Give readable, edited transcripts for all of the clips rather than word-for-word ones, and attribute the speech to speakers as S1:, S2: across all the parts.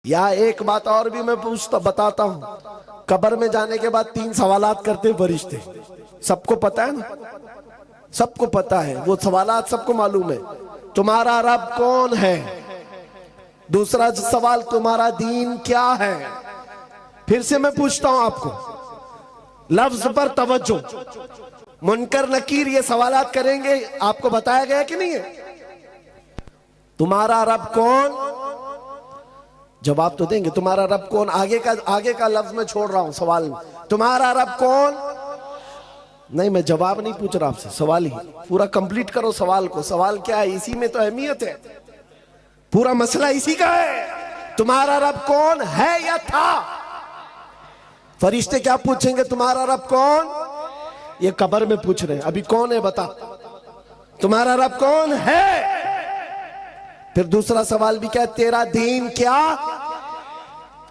S1: या एक बात और भी मैं पूछता बताता हूं, कब्र में जाने के बाद 3 सवालात करते फरिश्ते। सबको पता है ना, सबको पता है वो सवालात, सबको मालूम है। तुम्हारा रब कौन है? दूसरा सवाल, तुम्हारा दीन क्या है? फिर से मैं पूछता हूं आपको, लफ्ज पर तवज्जो। मुनकर नकीर ये सवालात करेंगे, आपको बताया गया कि नहीं है? तुम्हारा रब कौन? जवाब तो देंगे। तुम्हारा रब कौन? आगे का लफ्ज मैं छोड़ रहा हूं सवाल में। तुम्हारा रब कौन? नहीं, मैं जवाब नहीं पूछ रहा आपसे, सवाल ही पूरा कंप्लीट करो सवाल को। सवाल क्या है? इसी में तो अहमियत है, पूरा मसला इसी का है। तुम्हारा रब कौन है या था? फरिश्ते क्या पूछेंगे? तुम्हारा रब कौन? ये कब्र में पूछ रहे हैं। अभी कौन है बता, तुम्हारा रब कौन है? फिर दूसरा सवाल भी क्या है? तेरा दीन क्या?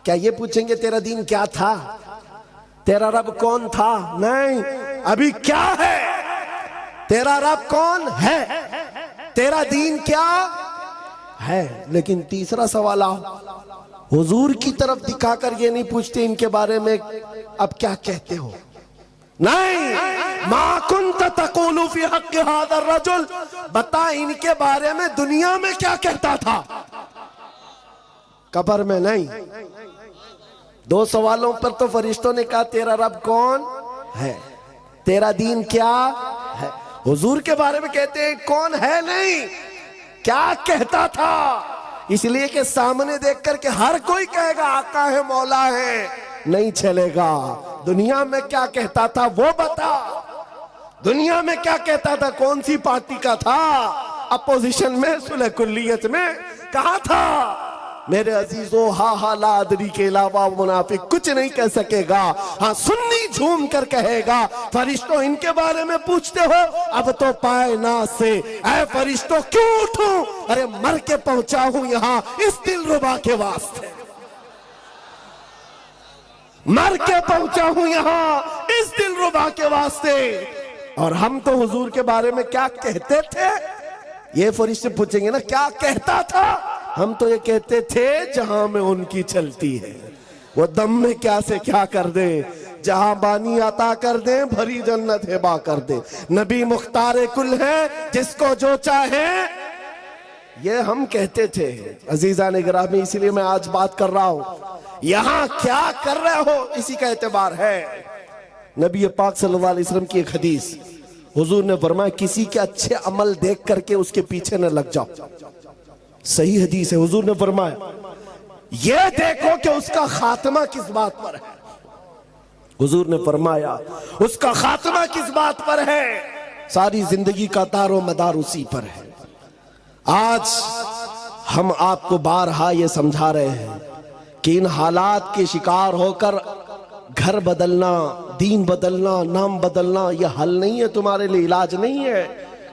S1: क्या ये पूछेंगे तेरा दीन क्या था? तेरा रब कौन था? नहीं, अभी क्या है? तेरा रब कौन है? तेरा दीन क्या है? लेकिन तीसरा सवाल आओ, हुजूर की तरफ दिखाकर ये नहीं पूछते इनके बारे में अब क्या कहते हो। नहीं, मा कुंत तक़ूलु फी हक़्क़ि हाज़ा रजुल, बता इनके बारे में दुनिया में क्या कहता था, कब्र में नहीं। 2 सवालों पर तो फरिश्तों ने कहा तेरा रब कौन है, तेरा दीन क्या है। हुजूर के बारे में कहते हैं कौन है, नहीं क्या कहता था। इसलिए कि सामने देख करके हर कोई कहेगा आका है, मौला है, नहीं चलेगा। दुनिया में क्या कहता था वो बता। दुनिया में क्या कहता था? कौन सी पार्टी का था? अपोजिशन में, सुलह कुल्लियत में कहा था? मेरे अजीजों, हा लादरी के अलावा मुनाफिक कुछ नहीं कह सकेगा। हाँ, सुन्नी झूम कर कहेगा। फरिश्तों इनके बारे में पूछते हो, अब तो पाए ना से ऐ फरिश्तों क्यों उठूं? अरे मर के पहुंचा हूं यहाँ इस दिलरुबा के वास्ते, मर के पहुंचा हूं यहाँ इस दिलरुबा के वास्ते। और हम तो हुजूर के बारे में क्या कहते थे? ये फरिश्ते पूछेंगे ना, क्या कहता था? हम तो ये कहते थे जहां में उनकी चलती है, वो दम में क्या से क्या कर दे, जहां बानी अता कर दे, भरी जन्नत हिबा कर दे। नबी मुख्तार कुल है, जिसको जो चाहे, ये हम कहते थे। अजीजा ने गिरामी, इसीलिए मैं आज बात कर रहा हूं। यहां क्या कर रहे हो इसी का एतबार है। नबी पाक सल्लल्लाहु अलैहि वसल्लम की एक हदीस, हुजूर ने फरमाया किसी के अच्छे अमल देख करके उसके पीछे न लग जाओ। सही हदीस है। हुजूर ने फरमाया ये देखो कि उसका खात्मा किस बात पर है। हुजूर ने फरमाया उसका खात्मा किस बात पर है, सारी जिंदगी का तारो मदार उसी पर है। आज हम आपको बारहा ये समझा रहे हैं कि इन हालात के शिकार होकर घर बदलना, दीन बदलना, नाम बदलना यह हल नहीं है, तुम्हारे लिए इलाज नहीं है,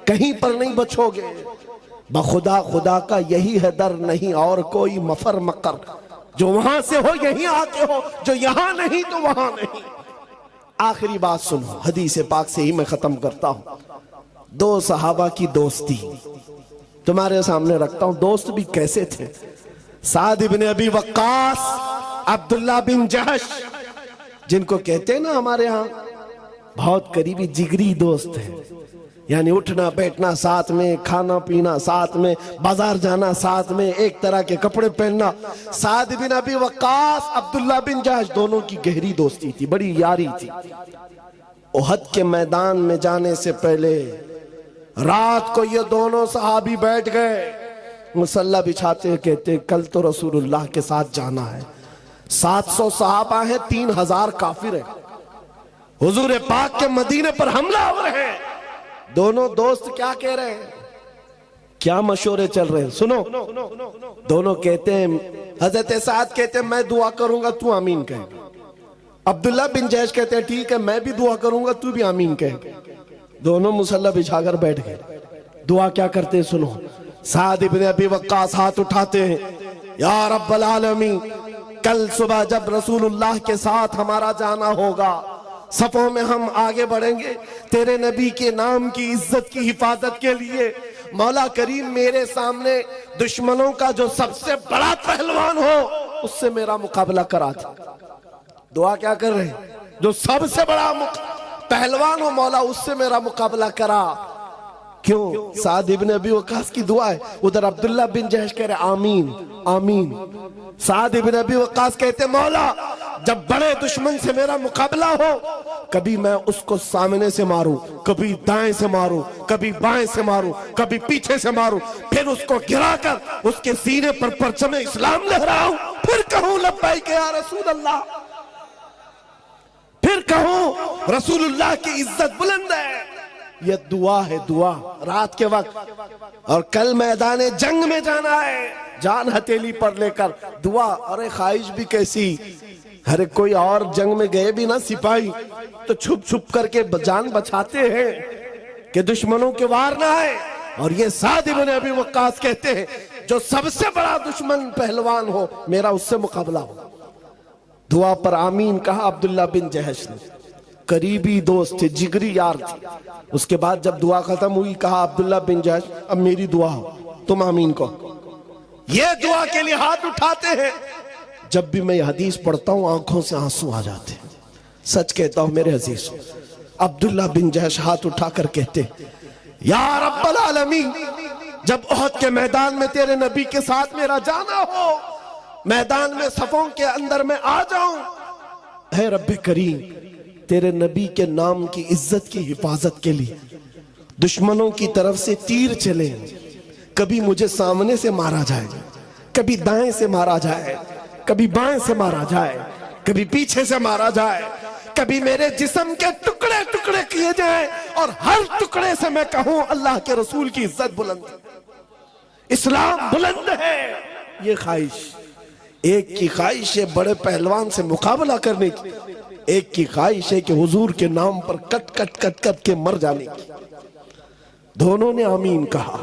S1: कहीं पर नहीं बचोगे। बखुदा खुदा का यही है दर, नहीं और कोई मफर मकर। जो वहां से हो यहीं आके हो, जो यहां नहीं तो वहां नहीं। आखिरी बात सुनो, हदीस पाक से ही मैं खत्म करता हूं। 2 सहाबा की दोस्ती तुम्हारे सामने रखता हूं। दोस्त भी कैसे थे? साद इब्न अबी वक्कास, अब्दुल्ला बिन जहश, जिनको कहते हैं ना हमारे यहाँ बहुत करीबी जिगरी दोस्त है। यानी उठना बैठना साथ में, खाना पीना साथ में, बाजार जाना साथ में, एक तरह के कपड़े पहनना। साद बिन अबी वक्कास, अब्दुल्ला बिन जहश, दोनों की गहरी दोस्ती थी, बड़ी यारी थी। उहद के मैदान में जाने से पहले रात को ये दोनों सहाबी बैठ गए, मुसल्ला बिछाते, कहते कल तो रसूलुल्लाह के साथ जाना है। 700 सहाबा हैं, 3000 काफिर हैं, हुजूर पाक के मदीने पर हमला हो रहे हैं। दोनों दोस्त क्या कह रहे हैं, क्या मशवरे चल रहे हैं? सुनो। दोनों कहते हैं, हजरत साद कहते हैं मैं दुआ करूंगा तू आमीन कहे। अब्दुल्ला बिन जैश कहते हैं ठीक है मैं भी दुआ करूंगा तू भी आमीन कहे। दोनों मुसल्ला बिछाकर बैठ गए। दुआ क्या करते हैं सुनो। साद इब्न अबी वक्कास हाथ उठाते हैं, या रब्बल आलमीन, कल सुबह जब रसूलुल्लाह के साथ हमारा जाना होगा, सफों में हम आगे बढ़ेंगे तेरे नबी के नाम की इज्जत की हिफाजत के लिए। मौला करीम मेरे सामने दुश्मनों का जो सबसे बड़ा पहलवान हो उससे मेरा मुकाबला करा था। दुआ क्या कर रहे हैं? जो सबसे बड़ा पहलवान हो मौला, उससे मेरा मुकाबला करा। क्यों? साद इब्न अबी वक्कास की दुआ है। उधर अब्दुल्ला बिन जहश कह रहे आमीन आमीन। साद इब्न अबी वक्कास कहते मौला, जब बड़े दुश्मन से मेरा मुकाबला हो, कभी मैं उसको सामने से मारूं, कभी दाएं से मारूं, कभी बाएं से मारूं, कभी पीछे से मारूं, फिर उसको गिराकर उसके सीने पर परचम इस्लाम लहराऊं, फिर कहूं लब्बैक या रसूल अल्लाह, फिर कहूं रसूलुल्लाह की इज्जत बुलंद है। ये दुआ है, दुआ रात के वक्त। और कल मैदान जंग में जाना है, जान हथेली पर लेकर दुआ। अरे ख्वाहिश भी कैसी, अरे कोई और जंग में गए भी ना सिपाही तो छुप छुप करके जान बचाते हैं कि दुश्मनों के वार ना आए। और ये साद इब्न अबी वक्कास कहते हैं जो सबसे बड़ा दुश्मन पहलवान हो, मेरा उससे मुकाबला हो। दुआ पर आमीन कहा अब्दुल्ला बिन जहश ने। करीबी दोस्त थे, जिगरी यार थे। उसके बाद जब दुआ खत्म हुई, कहा अब्दुल्ला बिन जहश, अब मेरी दुआ हो, तुम आमीन कहो। ये दुआ के लिए हाथ उठाते हैं। जब भी मैं हदीस पढ़ता हूं, आंखों से आंसू आ जाते हैं। सच कहता हूं मेरे अजीज, अब्दुल्ला बिन जहश हाथ उठाकर कहते, या रब्बल आलमीन, जब ओहद के मैदान में तेरे नबी के साथ मेरा जाना हो, मैदान में सफों के अंदर में आ जाऊं, है रब्बे करीम, तेरे नबी के नाम की इज्जत की हिफाजत के लिए दुश्मनों की तरफ से तीर चले, कभी मुझे सामने से मारा जाए, कभी दाएं से मारा जाए, कभी बाएं से मारा जाए, कभी पीछे से मारा जाए, कभी मेरे जिस्म के टुकड़े टुकड़े किए जाए और हर टुकड़े से मैं कहूं अल्लाह के रसूल की इज्जत बुलंद, इस्लाम बुलंद है। ये ख्वाहिश, एक की ख्वाहिश है बड़े पहलवान से मुकाबला करने की, एक की ख्वाहिश है कि हुजूर के नाम पर कट कट कट कट के मर जाने की। दोनों ने आमीन कहा।